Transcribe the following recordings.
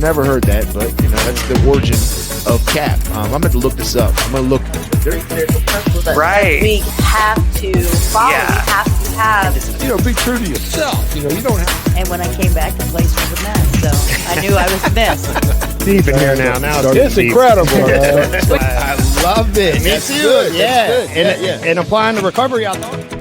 never heard that, but that's the origin of CAP. I'm going to look this up. I'm going to look. There's a principle that we have to follow. Yeah. We have to have. Be true to yourself. You don't have. And when I came back, the place was a mess. So I knew I was missed. Deep in here now. Now It's incredible. I love it. Me That's too. good. Yeah. That's good. And applying the recovery I thought.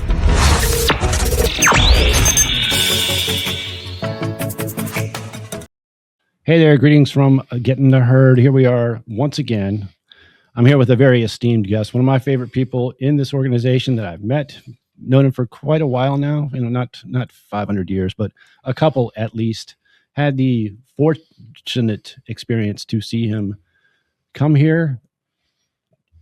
Hey there, greetings from Getting the Herd. Here we are once again. I'm here with a very esteemed guest, one of my favorite people in this organization that I've met, known him for quite a while now, not 500 years, but a couple at least. Had the fortunate experience to see him come here,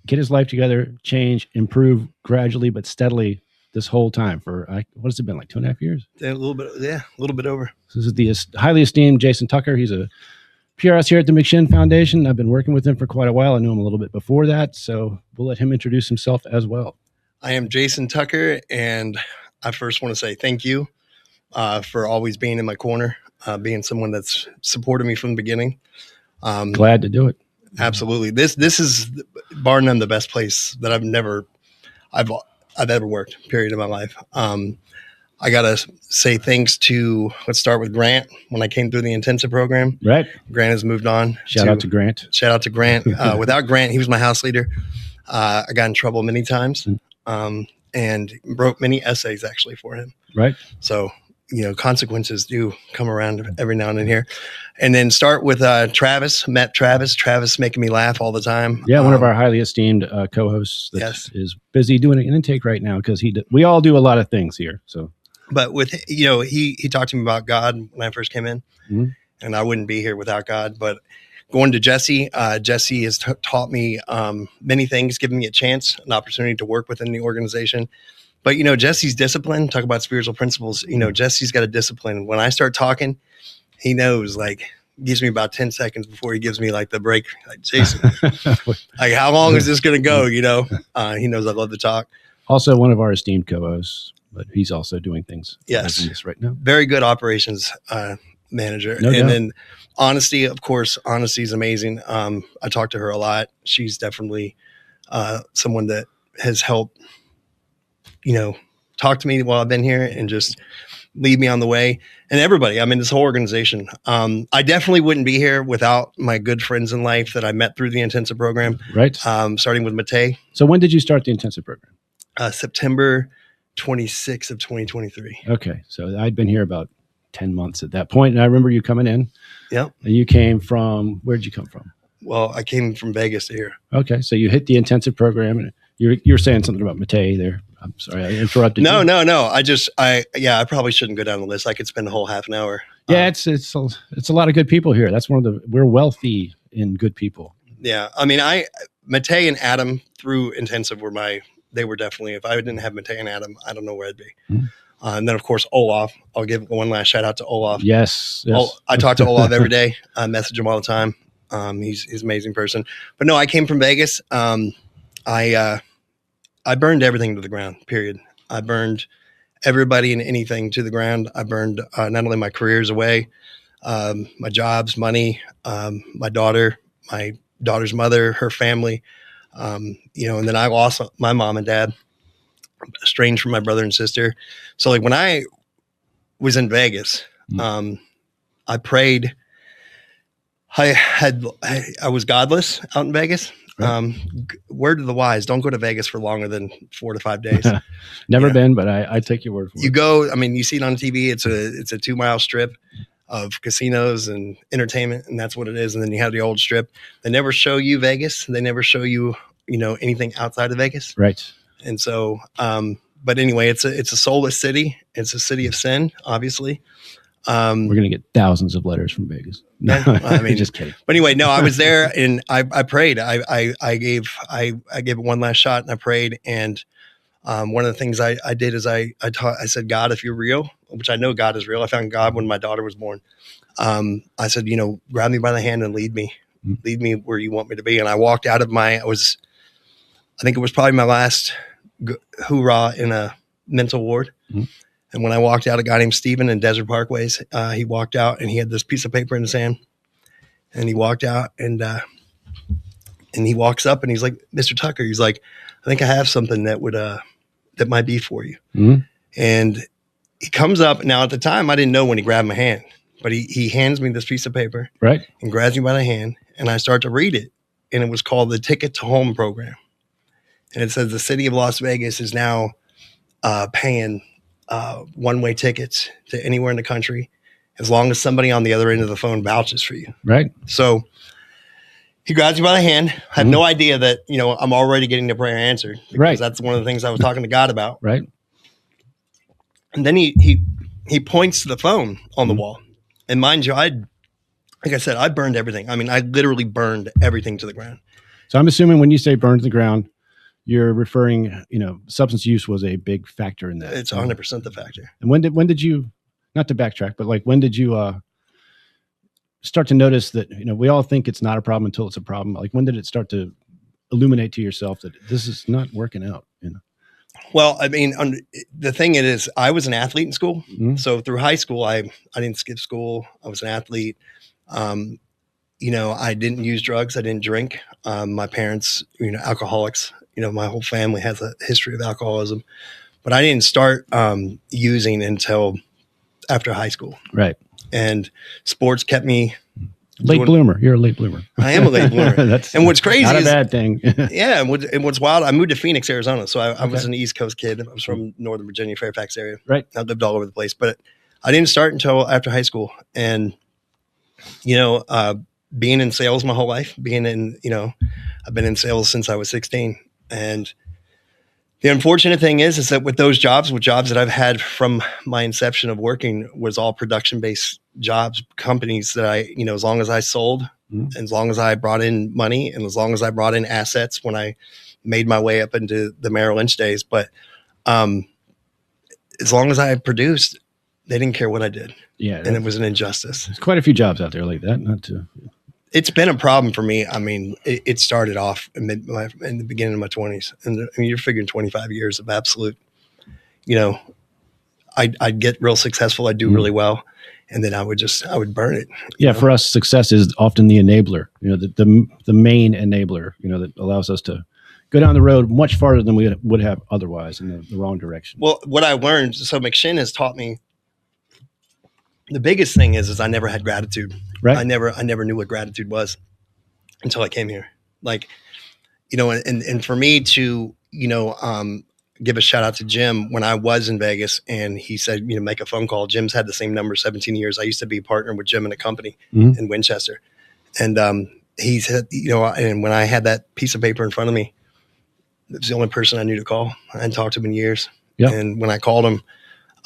get his life together, change, improve gradually but steadily this whole time for, what has it been, like 2.5 years? A little bit over. So this is the highly esteemed Jason Tucker. He's a PRS here at the McShin Foundation. I've been working with him for quite a while. I knew him a little bit before that, so we'll let him introduce himself as well. I am Jason Tucker, and I first want to say thank you for always being in my corner, being someone that's supported me from the beginning. Glad to do it. Absolutely. This is bar none the best place that I've ever worked, period, in my life. I got to say thanks to, let's start with Grant. When I came through the intensive program, Right. Grant has moved on. Shout out to Grant. Shout out to Grant. Without Grant, he was my house leader. I got in trouble many times and wrote many essays actually for him. Right. So, consequences do come around every now and then here. And then start with Travis. Met Travis making me laugh all the time. Yeah, one of our highly esteemed co-hosts that is busy doing an intake right now because we all do a lot of things here. So, but with he talked to me about God when I first came in, and I wouldn't be here without God. But going to Jesse, Jesse has taught me many things, given me a chance, an opportunity to work within the organization. But, Jesse's discipline, talk about spiritual principles, Jesse's got a discipline. When I start talking, he knows, gives me about 10 seconds before he gives me the break. Like, Jason, how long is this going to go? He knows I love to talk. Also one of our esteemed co-hosts, but he's also doing things. Yes. Right now. Very good operations manager. No doubt. And then honesty, of course, honesty is amazing. I talk to her a lot. She's definitely someone that has helped, talk to me while I've been here and just lead me on the way. And everybody, this whole organization. I definitely wouldn't be here without my good friends in life that I met through the intensive program. Right. Starting with Matei. So when did you start the intensive program? September 26th of 2023. Okay. So I'd been here about 10 months at that point. And I remember you coming in. Yep. And you came from, where'd you come from? Well, I came from Vegas to here. Okay. So you hit the intensive program and you're saying something about Matei there. I'm sorry, I interrupted you. No. I probably shouldn't go down the list. I could spend a whole half an hour. Yeah, it's a lot of good people here. That's we're wealthy in good people. Yeah. Matei and Adam through intensive they were definitely, if I didn't have Matei and Adam, I don't know where I'd be. Mm-hmm. And then of course, Olaf, I'll give one last shout out to Olaf. Yes. I talk to Olaf every day. I message him all the time. He's an amazing person, but no, I came from Vegas. I burned everything to the ground, period. I burned everybody and anything to the ground. I burned not only my careers away, my jobs, money, my daughter's mother, her family, and then I lost my mom and dad, estranged from my brother and sister. So when I was in Vegas, I prayed. I was godless out in Vegas. Right. Word to the wise, don't go to Vegas for longer than 4 to 5 days. Never been, but I take your word for it. You go, you see it on TV. It's a 2-mile strip of casinos and entertainment, and that's what it is. And then you have the old strip. They never show you Vegas. They never show you, anything outside of Vegas. Right. And so, but anyway, it's a soulless city. It's a city of sin, obviously. We're going to get thousands of letters from Vegas. No, just kidding. But anyway, no, I was there and I prayed. I gave it one last shot and I prayed. And one of the things I did is I said, God, if you're real, which I know God is real. I found God when my daughter was born. I said, grab me by the hand and lead me where you want me to be. And I walked out of I think it was probably my last hoorah in a mental ward. Mm-hmm. And when I walked out, a guy named Steven in Desert Parkways, he walked out and he had this piece of paper in his hand. And he walked out and he walks up and he's like, Mr. Tucker, he's like, I think I have something that would, that might be for you. Mm-hmm. And he comes up. Now at the time, I didn't know when he grabbed my hand, but he hands me this piece of paper, Right. and grabs me by the hand, and I start to read it. And it was called the Ticket to Home program. And it says the city of Las Vegas is now paying one-way tickets to anywhere in the country as long as somebody on the other end of the phone vouches for you. Right. So he grabs me by the hand. I had no idea that, I'm already getting the prayer answered. Because Right. that's one of the things I was talking to God about. Right. And then he points to the phone on the wall. And mind you, like I said, I burned everything. I mean, I literally burned everything to the ground. So I'm assuming when you say burned to the ground, you're referring, substance use was a big factor in that. It's 100% the factor. And when did you, not to backtrack, but like when did you start to notice that, we all think it's not a problem until it's a problem. Like when did it start to illuminate to yourself that this is not working out? Well, I mean, the thing is, I was an athlete in school. Mm-hmm. So through high school, I didn't skip school. I was an athlete. I didn't use drugs. I didn't drink. My parents, alcoholics. My whole family has a history of alcoholism, but I didn't start using until after high school. Right. And sports kept me late bloomer. You're a late bloomer. I am a late bloomer. And what's crazy not is a bad thing. yeah. And what's wild, I moved to Phoenix, Arizona. So I was an East Coast kid. I was from Northern Virginia, Fairfax area. Right. I lived all over the place, but I didn't start until after high school. And, being in sales my whole life, I've been in sales since I was 16. And the unfortunate thing is that with jobs that I've had from my inception of working was all production-based jobs, companies that I, as long as I sold, and as long as I brought in money, and as long as I brought in assets when I made my way up into the Merrill Lynch days. But as long as I produced, they didn't care what I did. Yeah. And it was an injustice. There's quite a few jobs out there like that. Not to. It's been a problem for me. I mean, it started off in the beginning of my 20s. And you're figuring 25 years of absolute, I'd get real successful. I'd do really well. And then I would burn it. Yeah. For us, success is often the enabler, the main enabler, that allows us to go down the road much farther than we would have otherwise in the wrong direction. Well, what I learned, so McShin has taught me, the biggest thing is I never had gratitude. Right. I never knew what gratitude was until I came here. Like, and for me to, give a shout out to Jim when I was in Vegas, and he said, make a phone call. Jim's had the same number 17 years. I used to be a partner with Jim in a company in Winchester. And he said, and when I had that piece of paper in front of me, it was the only person I knew to call. I hadn't talked to him in years. Yep. And when I called him,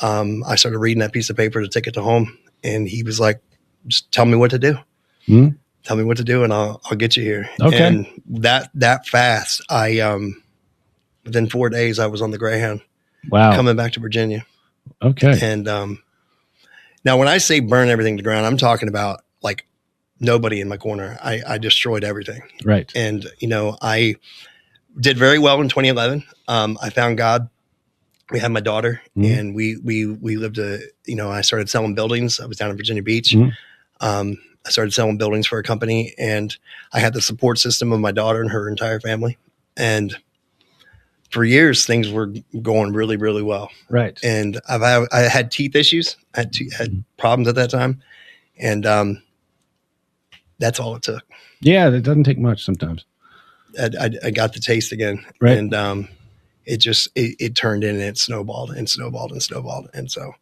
I started reading that piece of paper, the ticket to home. And he was like, just tell me what to do. Tell me what to do and I'll get you here. Okay. And that fast, within 4 days, I was on the Greyhound. Wow. Coming back to Virginia. Okay. And now when I say burn everything to the ground, I'm talking about like nobody in my corner. I destroyed everything. Right. And, I did very well in 2011. I found God. We had my daughter and we lived I started selling buildings. I was down in Virginia Beach. I started selling buildings for a company, and I had the support system of my daughter and her entire family. And for years, things were going really, really well. Right. And I had teeth issues. I had problems at that time. And that's all it took. Yeah. That doesn't take much sometimes. I got the taste again. Right. And it turned in and it snowballed and snowballed and snowballed. And so,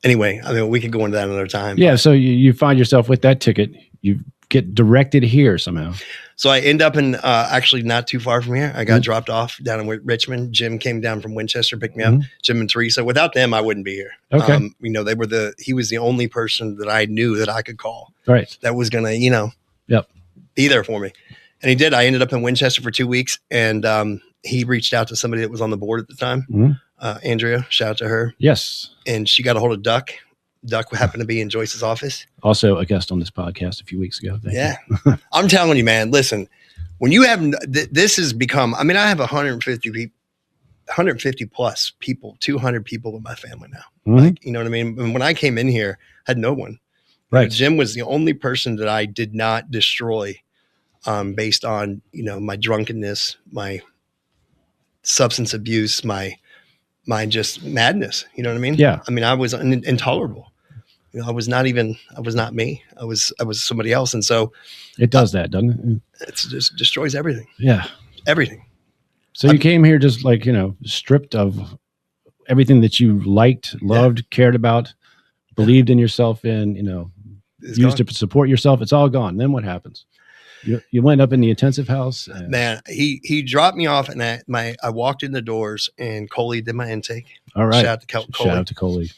anyway, I mean, we could go into that another time. Yeah. So you find yourself with that ticket, you get directed here somehow. So I end up in, actually not too far from here. I got dropped off down in Richmond. Jim came down from Winchester, picked me up. Jim and Teresa. Without them, I wouldn't be here. Okay. He was the only person that I knew that I could call. Right. That was going to, Yep. be there for me. And he did. I ended up in Winchester for 2 weeks, and he reached out to somebody that was on the board at the time. Andrea, shout out to her. Yes. And she got a hold of Duck. Duck happened to be in Joyce's office. Also a guest on this podcast a few weeks ago. Thank you. I'm telling you, man, listen, when you have, this has become, I mean, I have 150 plus people, 200 people in my family now. Like, you know what I mean? And when I came in here, I had no one. Right. Jim was the only person that I did not destroy based on, my drunkenness, my substance abuse, my just madness. You know what I mean? Yeah. I mean, I was intolerable. I was not me. I was somebody else. And so It does that, doesn't it? it just destroys everything. Yeah. Everything. So you came here just like, stripped of everything that you liked, loved, cared about, believed in yourself in, It's used gone. to support yourself. It's all gone. Then what happens? You went up in the intensive house. And, Man, he dropped me off, and I walked in the doors, and Coley did my intake. all right. Shout out to Coley. Shout out to Coley.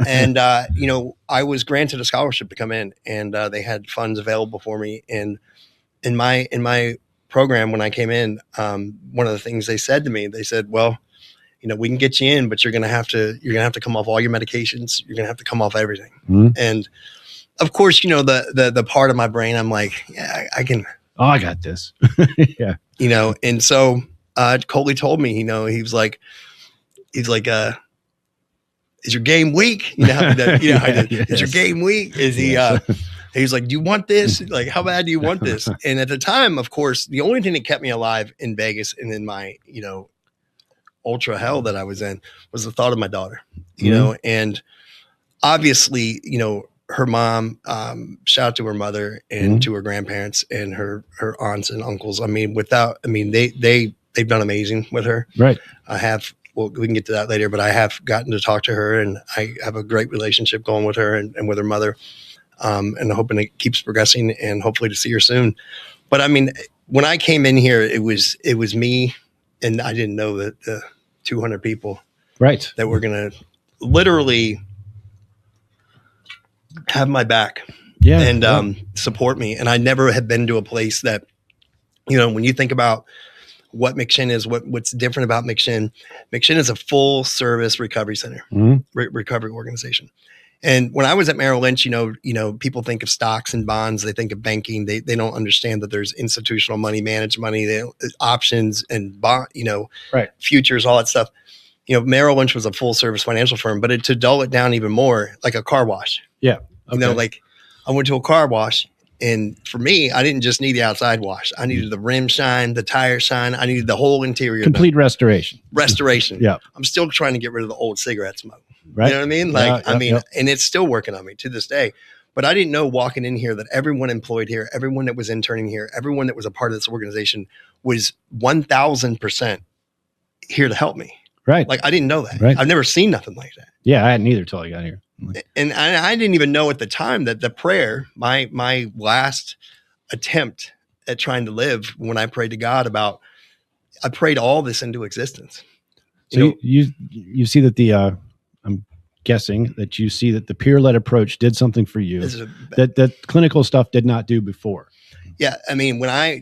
And I was granted a scholarship to come in, and they had funds available for me. And in my program, when I came in, one of the things they said to me, they said, well, we can get you in, but you're gonna have to come off all your medications. You're gonna have to come off everything. Mm-hmm. And of course, the part of my brain, I'm like, yeah, I can. Oh, I got this. Yeah. And so Coley told me, he was like, is your game weak? Is your game weak? Is he? He's like, do you want this? Like, how bad do you want this? And at the time, of course, the only thing that kept me alive in Vegas and in my, ultra hell that I was in was the thought of my daughter, and obviously, her mom, shout out to her mother and to her grandparents and her aunts and uncles. I mean, they've done amazing with her. Right. We can get to that later, but I have gotten to talk to her, and I have a great relationship going with her and with her mother. And I'm hoping it keeps progressing and hopefully to see her soon. But I mean, when I came in here, it was me, and I didn't know that the 200 people right. that were going to literally have my back and support me. And I never had been to a place that, when you think about what McShin is, what's different about McShin is a full service recovery center, recovery organization. And when I was at Merrill Lynch, people think of stocks and bonds. They think of banking. They don't understand that there's institutional money, managed money, options and bond, right. futures, all that stuff. Merrill Lynch was a full service financial firm, but to dull it down even more, like a car wash. Yeah. Okay. Like I went to a car wash, and for me, I didn't just need the outside wash. I needed the rim shine, the tire shine. I needed the whole interior. Complete restoration. Yeah. I'm still trying to get rid of the old cigarette smoke. Right. You know what I mean? Like, and it's still working on me to this day. But I didn't know walking in here that everyone employed here, everyone that was interning here, everyone that was a part of this organization was 1,000% here to help me. Right. Like, I didn't know that. Right. I've never seen nothing like that. Yeah, I hadn't either till I got here. And I didn't even know at the time that the prayer, my last attempt at trying to live, when I prayed to God I prayed all this into existence. So you see that I'm guessing that you see that the peer-led approach did something for you that clinical stuff did not do before. Yeah. I mean, when I,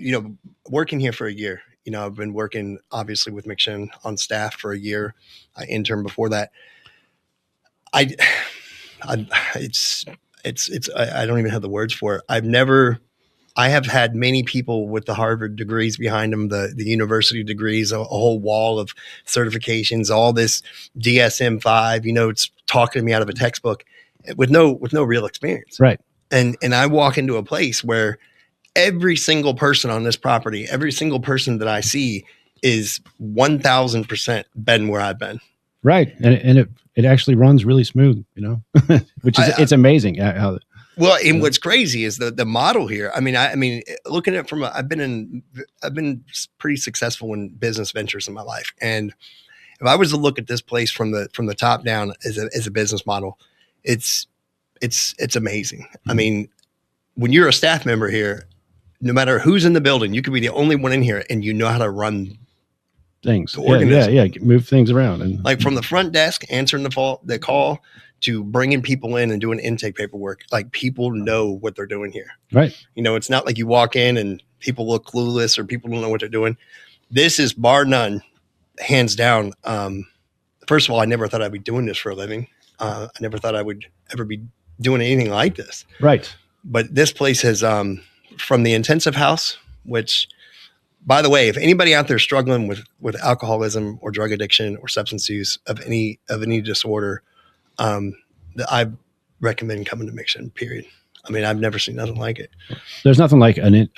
working here for a year, I've been working obviously with McShin on staff for a year. I interned before that. I don't even have the words for it. I have had many people with the Harvard degrees behind them, the university degrees, a whole wall of certifications, all this DSM-5, it's talking to me out of a textbook with no real experience. Right. And I walk into a place where every single person on this property, every single person that I see is 1,000% been where I've been. Right. And it actually runs really smooth, which is, it's amazing. Well, and what's crazy is the model here. I mean, looking at it from I've been pretty successful in business ventures in my life. And if I was to look at this place from the top down as a business model, it's amazing. I mean, when you're a staff member here, no matter who's in the building, you could be the only one in here and you know how to run things. The organism. Yeah. Move things around. And like from the front desk, answering the call to bringing people in and doing intake paperwork. Like, people know what they're doing here. Right. It's not like you walk in and people look clueless or people don't know what they're doing. This is bar none, hands down. First of all, I never thought I'd be doing this for a living. I never thought I would ever be doing anything like this. Right. But this place has, from the intensive house, which, by the way, if anybody out there struggling with alcoholism or drug addiction or substance use of any disorder, I recommend coming to McShin, period. I mean, I've never seen nothing like it. There's nothing like an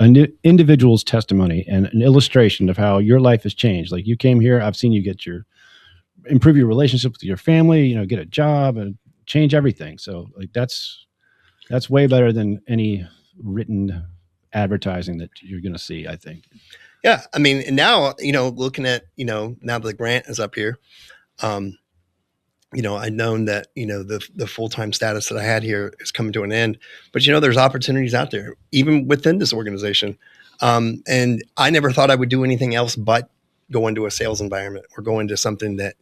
individual's testimony and an illustration of how your life has changed. Like, you came here, I've seen you improve your relationship with your family, get a job and change everything. So like that's way better than any written advertising that you're going to see, I think. Yeah. I mean, and now, looking at, now that the grant is up here, I'd known that, the full-time status that I had here is coming to an end, but there's opportunities out there, even within this organization. And I never thought I would do anything else but go into a sales environment or go into something that,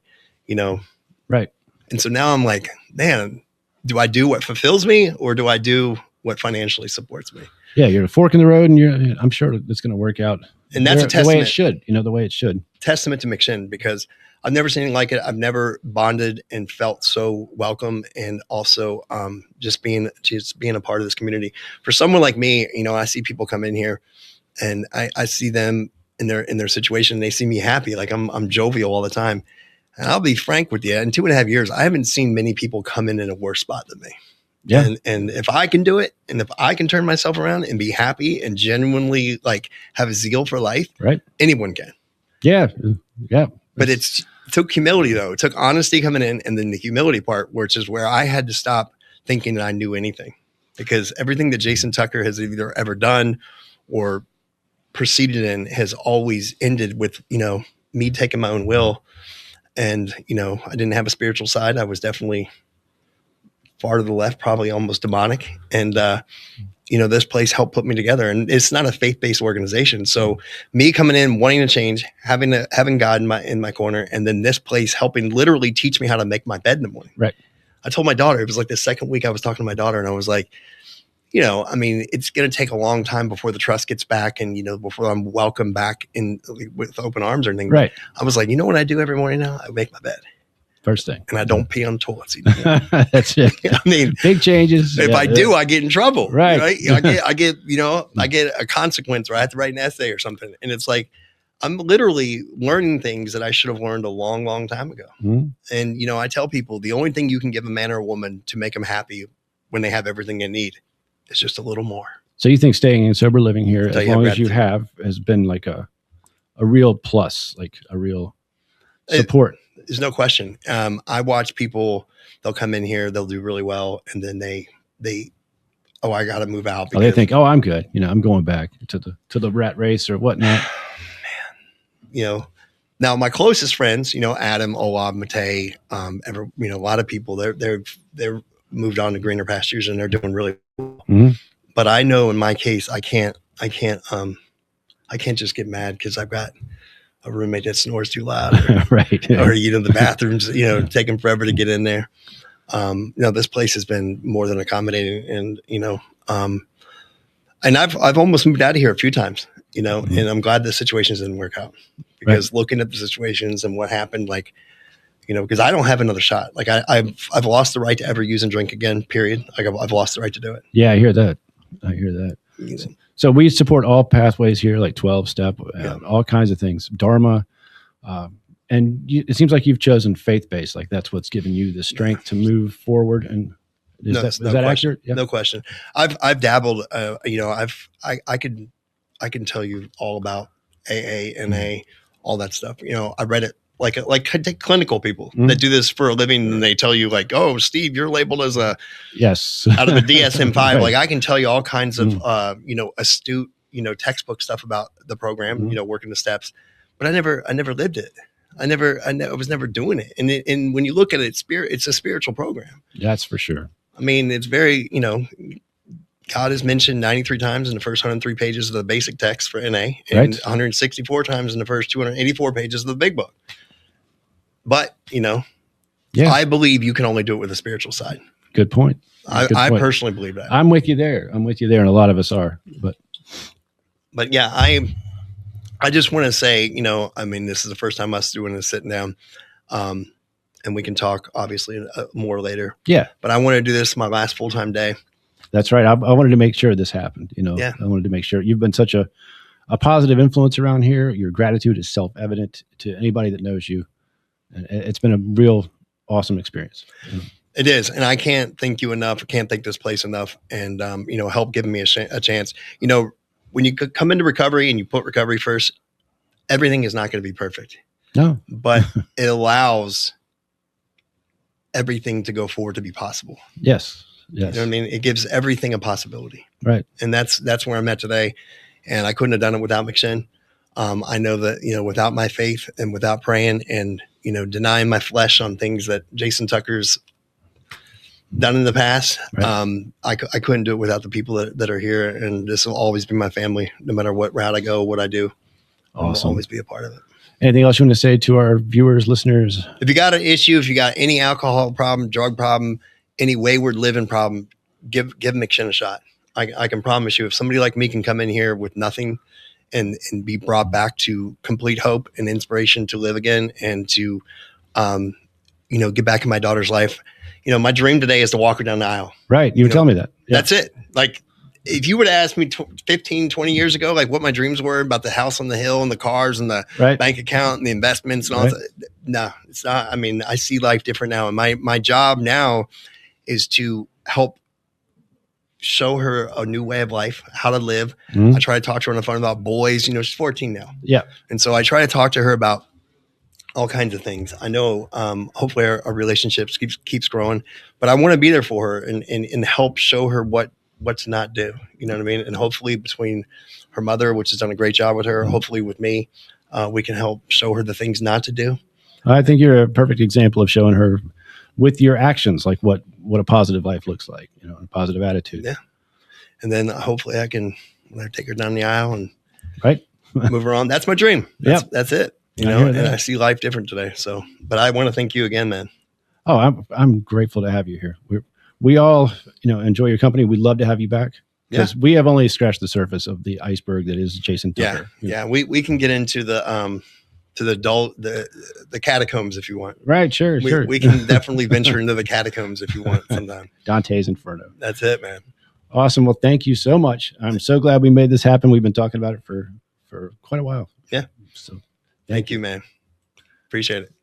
right. And so now I'm like, man, do I do what fulfills me or do I do what financially supports me? Yeah. You're a fork in the road, and I'm sure it's going to work out. And that's a testament. The way it should, the way it should. Testament to McShin, because I've never seen anything like it. I've never bonded and felt so welcome, and also just being a part of this community. For someone like me, I see people come in here, and I see them in their situation. And they see me happy, like I'm jovial all the time. And I'll be frank with you. In 2.5 years, I haven't seen many people come in a worse spot than me. Yeah. And if I can do it, and if I can turn myself around and be happy and genuinely like have a zeal for life, right? Anyone can. Yeah. Yeah. But it took humility, though. It took honesty coming in, and then the humility part, which is where I had to stop thinking that I knew anything, because everything that Jason Tucker has either ever done or proceeded in has always ended with, me taking my own will. And, I didn't have a spiritual side. I was definitely far to the left, probably almost demonic. And, this place helped put me together, and it's not a faith-based organization. So me coming in, wanting to change, having God in my corner, and then this place helping literally teach me how to make my bed in the morning. Right. I told my daughter, it was like the second week I was talking to my daughter, and I was like, it's going to take a long time before the trust gets back, and, before I'm welcomed back in with open arms or anything. Right. I was like, what I do every morning now? I make my bed. First thing. And I don't pee on toilets. That's it. I mean, big changes. If I do, I get in trouble. Right. I get a consequence, or I have to write an essay or something. And it's like, I'm literally learning things that I should have learned a long, long time ago. Mm-hmm. And, I tell people the only thing you can give a man or a woman to make them happy when they have everything they need is just a little more. So you think staying in sober living here, as long as you have, has been like a real plus, like a real support? There's no question. I watch people, they'll come in here, they'll do really well. And then they I got to move out. They think, I'm good. I'm going back to the rat race or whatnot. Man, now my closest friends, Adam, Olab, Matei, a lot of people, they're moved on to greener pastures and they're doing really well. Mm-hmm. But I know in my case, I can't just get mad because I've got a roommate that snores too loud, right? Or the bathrooms, taking forever to get in there. This place has been more than accommodating, and and I've almost moved out of here a few times, mm-hmm. And I'm glad the situations didn't work out, because looking at the situations and what happened, like, because I don't have another shot. Like I've lost the right to ever use and drink again. Period. Like I've lost the right to do it. Yeah, I hear that. So we support all pathways here, like 12-step, all kinds of things, Dharma. And it seems like you've chosen faith-based, like that's what's given you the strength to move forward. And is that accurate? Yeah. No question. I've dabbled, I can tell you all about AA, NA, all that stuff. I read it like take clinical people that do this for a living, and they tell you like, oh, Steve, you're labeled as a out of the DSM-5. Right. Like I can tell you all kinds of astute textbook stuff about the program, working the steps, but I never lived it. I was never doing it. And when you look at it, it's a spiritual program. That's for sure. I mean, it's very, God is mentioned 93 times in the first 103 pages of the basic text for NA, and 164 times in the first 284 pages of the big book. But, I believe you can only do it with a spiritual side. Good point. I personally believe that. I'm with you there. And a lot of us are. But yeah, I just want to say, this is the first time us doing this sitting down, and we can talk obviously more later. Yeah. But I want to do this my last full-time day. That's right. I wanted to make sure this happened. Yeah. I wanted to make sure you've been such a positive influence around here. Your gratitude is self-evident to anybody that knows you. And it's been a real awesome experience. It is. And I can't thank you enough. I can't thank this place enough. And, help giving me a chance. When you come into recovery and you put recovery first, everything is not going to be perfect. No. But it allows everything to go forward to be possible. Yes. You know what I mean? It gives everything a possibility. Right. And that's where I'm at today. And I couldn't have done it without McShin. I know that, without my faith and without praying and, denying my flesh on things that Jason Tucker's done in the past, right. I couldn't do it without the people that are here. And this will always be my family, no matter what route I go, what I do. Awesome. I'll always be a part of it. Anything else you want to say to our viewers, listeners? If you got an issue, if you got any alcohol problem, drug problem, any wayward living problem, give McShin a shot. I can promise you, if somebody like me can come in here with nothing and be brought back to complete hope and inspiration to live again and to, get back in my daughter's life. My dream today is to walk her down the aisle. Right. You were telling me that. Yeah. That's it. Like, if you would have asked me 15, 20 years ago, like what my dreams were about the house on the hill and the cars and the bank account and the investments and all that. No, it's not. I mean, I see life different now. And my job now is to help show her a new way of life, how to live. Mm-hmm. I try to talk to her on the phone about boys. She's 14 now. Yeah. And so I try to talk to her about all kinds of things. I know, hopefully our relationship keeps growing, but I want to be there for her and help show her what to not do. You know what I mean? And hopefully between her mother, which has done a great job with her, hopefully with me, we can help show her the things not to do. I think you're a perfect example of showing her with your actions, like what a positive life looks like, a positive attitude. Yeah. And then hopefully I can let her take her down the aisle and move her on. That's my dream. That's it. And I see life different today. So, but I want to thank you again, man. Oh, I'm grateful to have you here. We all, enjoy your company. We'd love to have you back because we have only scratched the surface of the iceberg that is Jason Tucker. Yeah. We can get into the catacombs if you want. Right. Sure. We can definitely venture into the catacombs if you want sometime. Dante's Inferno. That's it, man. Awesome. Well, thank you so much. I'm so glad we made this happen. We've been talking about it for quite a while. Yeah. So thank you, man. Appreciate it.